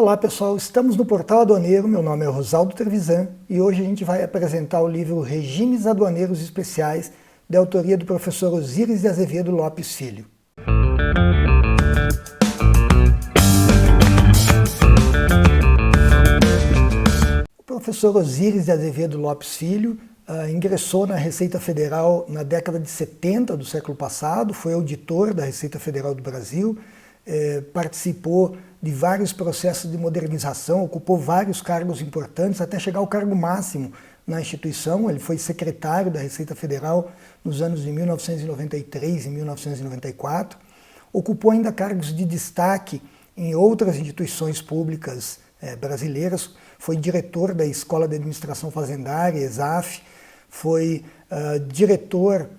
Olá pessoal, estamos no Portal Aduaneiro, meu nome é Rosaldo Trevisan e hoje a gente vai apresentar o livro Regimes Aduaneiros Especiais, de autoria do professor Osíris de Azevedo Lopes Filho. O professor Osíris de Azevedo Lopes Filho ingressou na Receita Federal na década de 70 do século passado, foi auditor da Receita Federal do Brasil, participou de vários processos de modernização, ocupou vários cargos importantes até chegar ao cargo máximo na instituição. Ele foi secretário da Receita Federal nos anos de 1993 e 1994, ocupou ainda cargos de destaque em outras instituições públicas brasileiras, foi diretor da Escola de Administração Fazendária, ESAF, foi diretor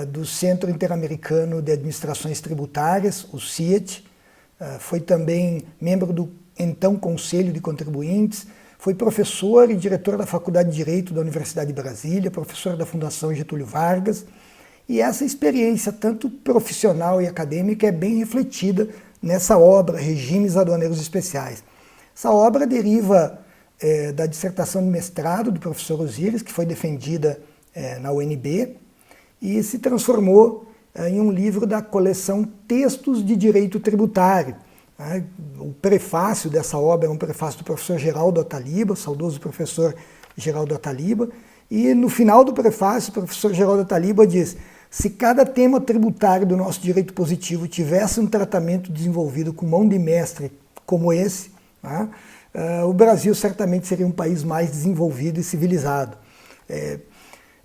do Centro Interamericano de Administrações Tributárias, o CIET, foi também membro do então Conselho de Contribuintes, foi professor e diretor da Faculdade de Direito da Universidade de Brasília, professor da Fundação Getúlio Vargas, e essa experiência, tanto profissional e acadêmica, é bem refletida nessa obra, Regimes Aduaneiros Especiais. Essa obra deriva da dissertação de mestrado do professor Osíris, que foi defendida na UNB, e se transformou em um livro da coleção Textos de Direito Tributário. O prefácio dessa obra é um prefácio do professor Geraldo Ataliba, o saudoso professor Geraldo Ataliba, e no final do prefácio o professor Geraldo Ataliba diz: se cada tema tributário do nosso direito positivo tivesse um tratamento desenvolvido com mão de mestre como esse, o Brasil certamente seria um país mais desenvolvido e civilizado.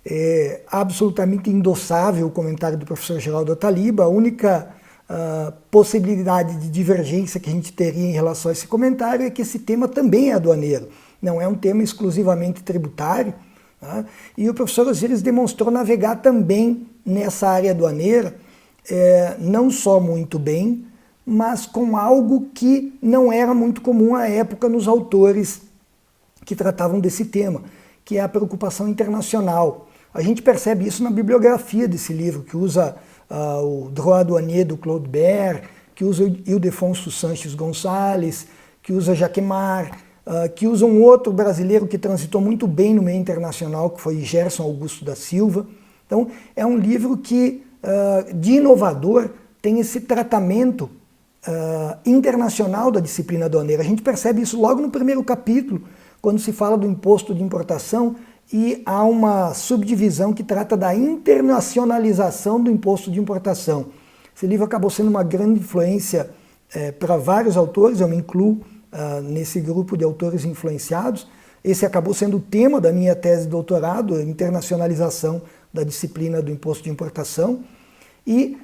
É absolutamente endossável o comentário do professor Geraldo Ataliba. A única possibilidade de divergência que a gente teria em relação a esse comentário é que esse tema também é aduaneiro, não é um tema exclusivamente tributário, e o professor Osíris demonstrou navegar também nessa área aduaneira, não só muito bem, mas com algo que não era muito comum à época nos autores que tratavam desse tema, que é a preocupação internacional. A gente percebe isso na bibliografia desse livro, que usa o Droit douanier do Claude Bert, que usa Ildefonso Sanches Gonçalves, que usa Jacquemart, que usa um outro brasileiro que transitou muito bem no meio internacional, que foi Gerson Augusto da Silva. Então, é um livro que, de inovador, tem esse tratamento internacional da disciplina aduaneira. A gente percebe isso logo no primeiro capítulo, quando se fala do imposto de importação, e há uma subdivisão que trata da internacionalização do imposto de importação. Esse livro acabou sendo uma grande influência para vários autores, eu me incluo nesse grupo de autores influenciados. Esse acabou sendo o tema da minha tese de doutorado, a internacionalização da disciplina do imposto de importação. E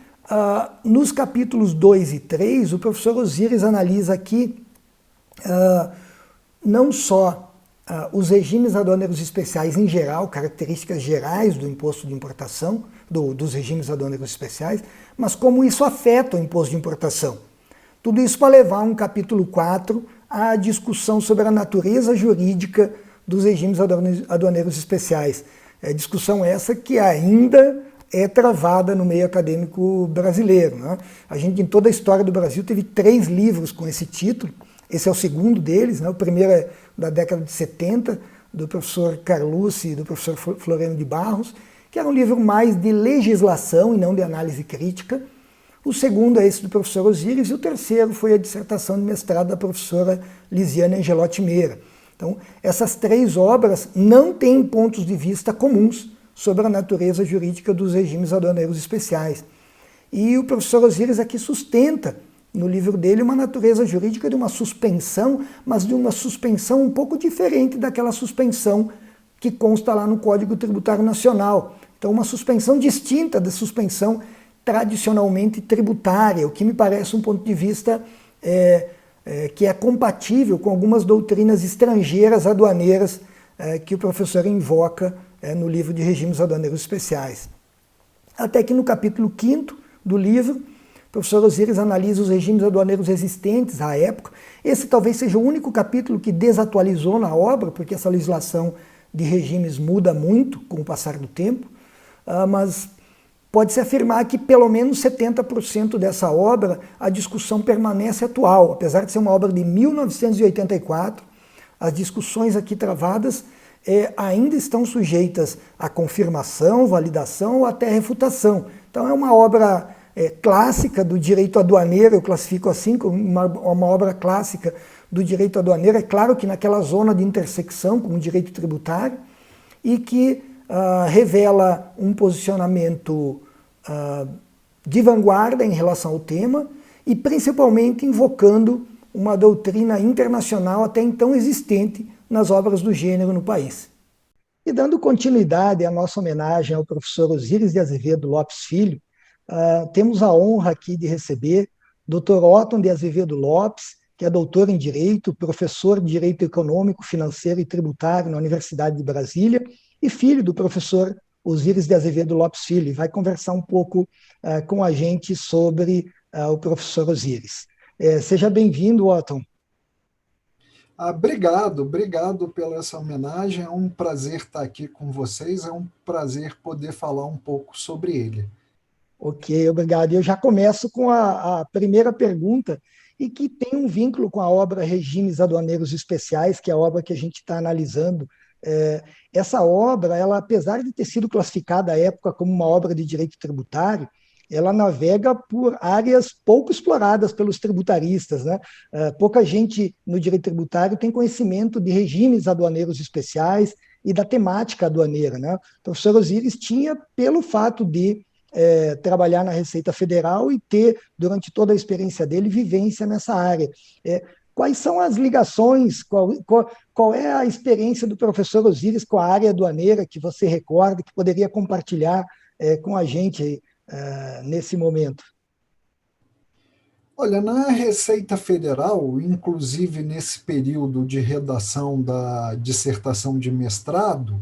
nos capítulos 2 e 3, o professor Osíris analisa aqui não só os regimes aduaneiros especiais em geral, características gerais do imposto de importação, dos regimes aduaneiros especiais, mas como isso afeta o imposto de importação. Tudo isso para levar um capítulo 4 à discussão sobre a natureza jurídica dos regimes aduaneiros especiais. Discussão essa que ainda é travada no meio acadêmico brasileiro, A gente, em toda a história do Brasil, teve 3 livros com esse título. Esse é o segundo deles, O primeiro é da década de 70, do professor Carlucci e do professor Floriano de Barros, que era um livro mais de legislação e não de análise crítica. O segundo é esse do professor Osíris, e o terceiro foi a dissertação de mestrado da professora Lisiane Angelotti Meira. Então, essas 3 obras não têm pontos de vista comuns sobre a natureza jurídica dos regimes aduaneiros especiais. E o professor Osíris aqui sustenta, no livro dele, uma natureza jurídica de uma suspensão, mas de uma suspensão um pouco diferente daquela suspensão que consta lá no Código Tributário Nacional. Então, uma suspensão distinta da suspensão tradicionalmente tributária, o que me parece um ponto de vista que é compatível com algumas doutrinas estrangeiras aduaneiras que o professor invoca no livro de Regimes Aduaneiros Especiais. Até que no capítulo 5º do livro, o professor Osíris analisa os regimes aduaneiros existentes à época. Esse talvez seja o único capítulo que desatualizou na obra, porque essa legislação de regimes muda muito com o passar do tempo, mas pode-se afirmar que pelo menos 70% dessa obra, a discussão permanece atual. Apesar de ser uma obra de 1984, as discussões aqui travadas ainda estão sujeitas à confirmação, validação ou até refutação. Então é uma obra clássica do direito aduaneiro, eu classifico assim, como uma obra clássica do direito aduaneiro. É claro que naquela zona de intersecção com o direito tributário, e que revela um posicionamento de vanguarda em relação ao tema e principalmente invocando uma doutrina internacional até então existente nas obras do gênero no país. E dando continuidade à nossa homenagem ao professor Osíris de Azevedo Lopes Filho, temos a honra aqui de receber Dr. Otton de Azevedo Lopes, que é doutor em Direito, professor de Direito Econômico, Financeiro e Tributário na Universidade de Brasília e filho do professor Osíris de Azevedo Lopes Filho, e vai conversar um pouco com a gente sobre o professor Osíris. Seja bem-vindo, Otton. Obrigado pela essa homenagem, é um prazer estar aqui com vocês, é um prazer poder falar um pouco sobre ele. Ok, obrigado. Eu já começo com a primeira pergunta, e que tem um vínculo com a obra Regimes Aduaneiros Especiais, que é a obra que a gente está analisando. Essa obra, ela, apesar de ter sido classificada à época como uma obra de direito tributário, ela navega por áreas pouco exploradas pelos tributaristas, né? Pouca gente no direito tributário tem conhecimento de regimes aduaneiros especiais e da temática aduaneira, né? O professor Osíris tinha, pelo fato de trabalhar na Receita Federal e ter, durante toda a experiência dele, vivência nessa área. Quais são as ligações, qual é a experiência do professor Osíris com a área aduaneira que você recorda, que poderia compartilhar com a gente nesse momento? Olha, na Receita Federal, inclusive nesse período de redação da dissertação de mestrado,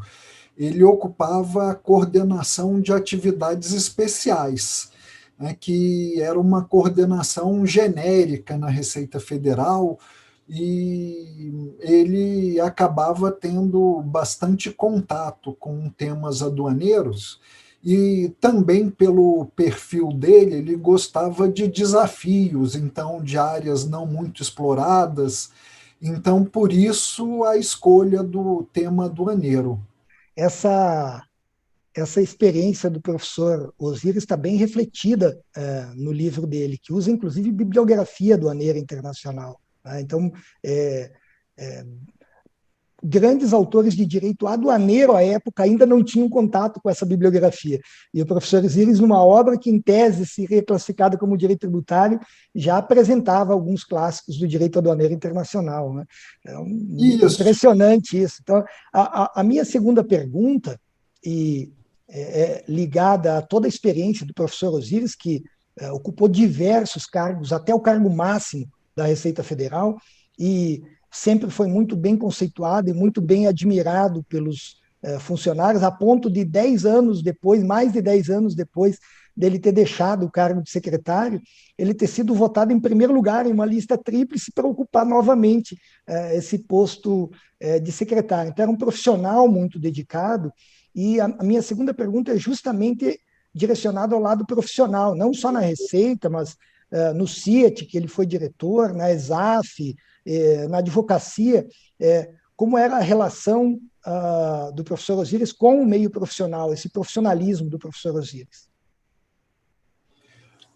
ele ocupava a coordenação de atividades especiais, né, que era uma coordenação genérica na Receita Federal, e ele acabava tendo bastante contato com temas aduaneiros, e também pelo perfil dele, ele gostava de desafios, então de áreas não muito exploradas, então por isso a escolha do tema aduaneiro. Essa experiência do professor Osíris está bem refletida no livro dele, que usa inclusive bibliografia aduaneira internacional. Né? Então, grandes autores de direito aduaneiro à época ainda não tinham contato com essa bibliografia. E o professor Osíris, numa obra que em tese seria classificada como direito tributário, já apresentava alguns clássicos do direito aduaneiro internacional. Né? Impressionante isso. Então, a minha segunda pergunta, e ligada a toda a experiência do professor Osíris, que ocupou diversos cargos, até o cargo máximo da Receita Federal, e sempre foi muito bem conceituado e muito bem admirado pelos funcionários, a ponto de 10 anos depois, mais de 10 anos depois dele ter deixado o cargo de secretário, ele ter sido votado em primeiro lugar em uma lista tríplice para ocupar novamente esse posto de secretário. Então, era um profissional muito dedicado, e a minha segunda pergunta é justamente direcionada ao lado profissional, não só na Receita, mas no CIET, que ele foi diretor, na ESAF, na advocacia, como era a relação do professor Osíris com o meio profissional, esse profissionalismo do professor Osíris?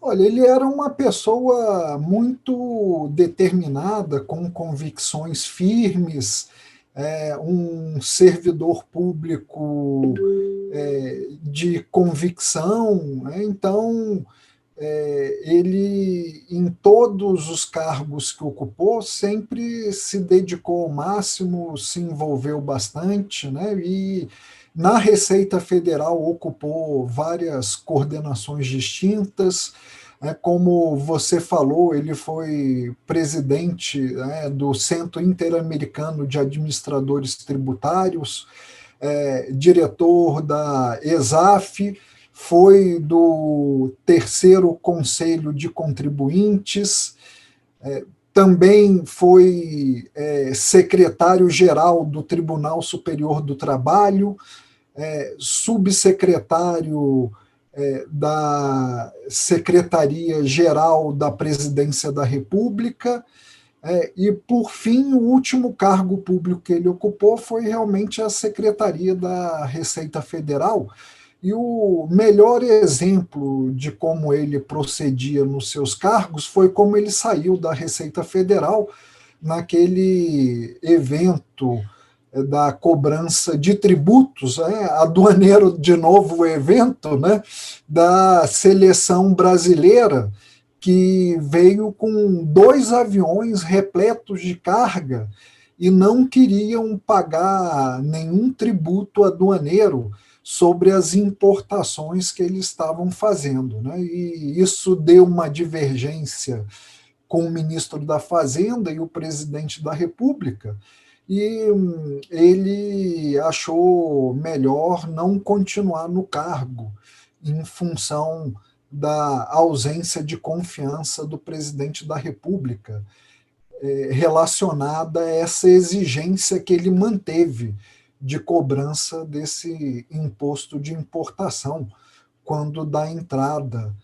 Olha, ele era uma pessoa muito determinada, com convicções firmes, um servidor público de convicção, né? Então, ele, em todos os cargos que ocupou, sempre se dedicou ao máximo, se envolveu bastante, né? E na Receita Federal ocupou várias coordenações distintas, como você falou, ele foi presidente, né, do Centro Interamericano de Administradores Tributários, diretor da ESAF, foi do Terceiro Conselho de Contribuintes, também foi secretário-geral do Tribunal Superior do Trabalho, subsecretário da Secretaria-Geral da Presidência da República, e, por fim, o último cargo público que ele ocupou foi realmente a Secretaria da Receita Federal. E o melhor exemplo de como ele procedia nos seus cargos foi como ele saiu da Receita Federal naquele evento da cobrança de tributos, aduaneiro de novo o evento, da seleção brasileira, que veio com 2 aviões repletos de carga e não queriam pagar nenhum tributo aduaneiro sobre as importações que eles estavam fazendo. E isso deu uma divergência com o ministro da Fazenda e o presidente da República, e ele achou melhor não continuar no cargo em função da ausência de confiança do presidente da República, relacionada a essa exigência que ele manteve de cobrança desse imposto de importação, quando da entrada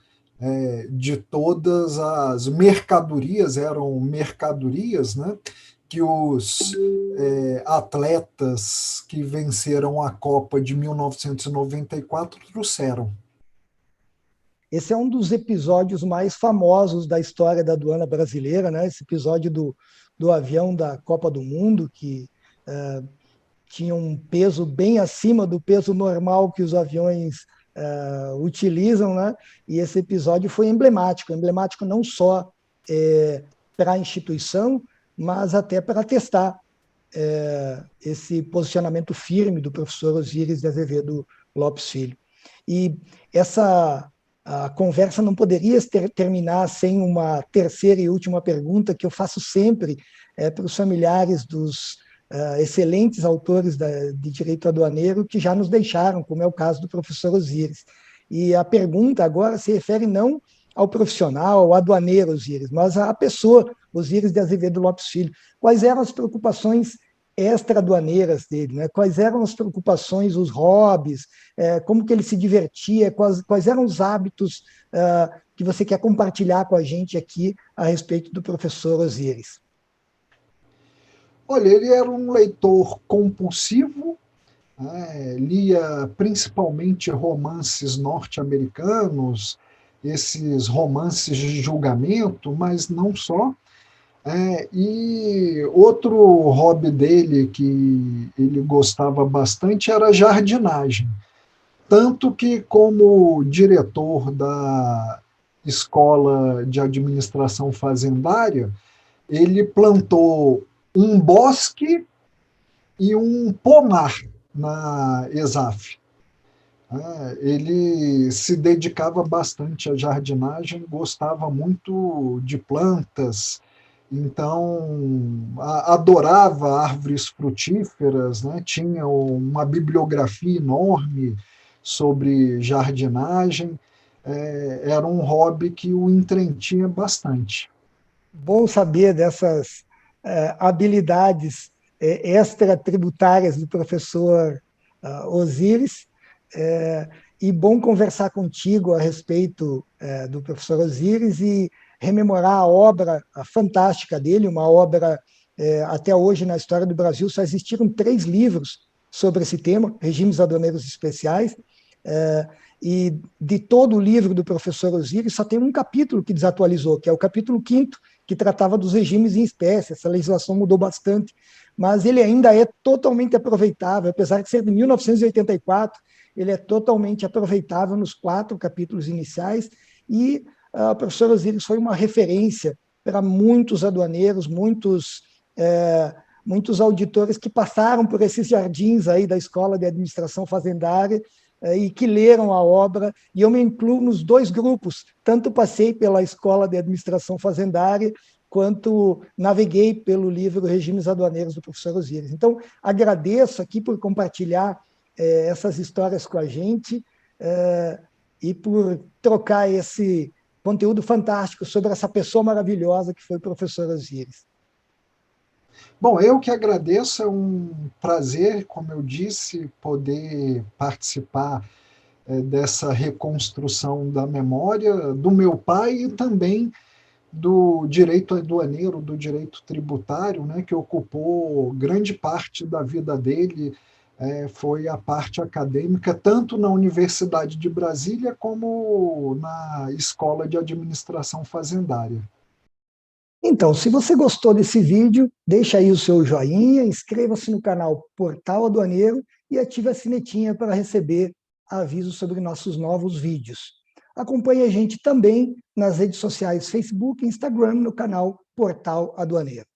de todas as mercadorias, eram mercadorias, que os atletas que venceram a Copa de 1994 trouxeram. Esse é um dos episódios mais famosos da história da aduana brasileira, esse episódio do avião da Copa do Mundo, que tinha um peso bem acima do peso normal que os aviões utilizam, e esse episódio foi emblemático não só para a instituição, mas até para testar esse posicionamento firme do professor Osíris de Azevedo Lopes Filho. E a conversa não poderia terminar sem uma terceira e última pergunta que eu faço sempre para os familiares dos excelentes autores de direito aduaneiro que já nos deixaram, como é o caso do professor Osíris. E a pergunta agora se refere não ao profissional, ao aduaneiro Osíris, mas à pessoa, Osíris de Azevedo Lopes Filho. Quais eram as preocupações extra-aduaneiras dele, Quais eram as preocupações, os hobbies, como que ele se divertia, quais eram os hábitos que você quer compartilhar com a gente aqui a respeito do professor Osíris? Olha, ele era um leitor compulsivo, lia principalmente romances norte-americanos, esses romances de julgamento, mas não só. E outro hobby dele que ele gostava bastante era a jardinagem. Tanto que, como diretor da Escola de Administração Fazendária, ele plantou um bosque e um pomar na ESAF. Ele se dedicava bastante à jardinagem, gostava muito de plantas, então adorava árvores frutíferas, tinha uma bibliografia enorme sobre jardinagem, era um hobby que o entretinha bastante. Bom saber dessas habilidades extratributárias do professor Osíris, e bom conversar contigo a respeito do professor Osíris e rememorar a obra fantástica dele, uma obra, até hoje na história do Brasil, só existiram 3 livros sobre esse tema, regimes aduaneiros especiais, e de todo o livro do professor Osíris só tem um capítulo que desatualizou, que é o capítulo 5º, que tratava dos regimes em espécie. Essa legislação mudou bastante, mas ele ainda é totalmente aproveitável, apesar de ser de 1984, ele é totalmente aproveitável nos 4 capítulos iniciais, e o professor Osíris foi uma referência para muitos aduaneiros, muitos auditores que passaram por esses jardins aí da Escola de Administração Fazendária e que leram a obra, e eu me incluo nos 2 grupos, tanto passei pela Escola de Administração Fazendária, quanto naveguei pelo livro Regimes Aduaneiros do professor Osíris. Então, agradeço aqui por compartilhar essas histórias com a gente e por trocar esse conteúdo fantástico sobre essa pessoa maravilhosa que foi o professor Osíris. Bom, eu que agradeço, é um prazer, como eu disse, poder participar dessa reconstrução da memória do meu pai e também do direito aduaneiro, do direito tributário, né, que ocupou grande parte da vida dele, foi a parte acadêmica, tanto na Universidade de Brasília como na Escola de Administração Fazendária. Então, se você gostou desse vídeo, deixa aí o seu joinha, inscreva-se no canal Portal Aduaneiro e ative a sinetinha para receber avisos sobre nossos novos vídeos. Acompanhe a gente também nas redes sociais Facebook e Instagram no canal Portal Aduaneiro.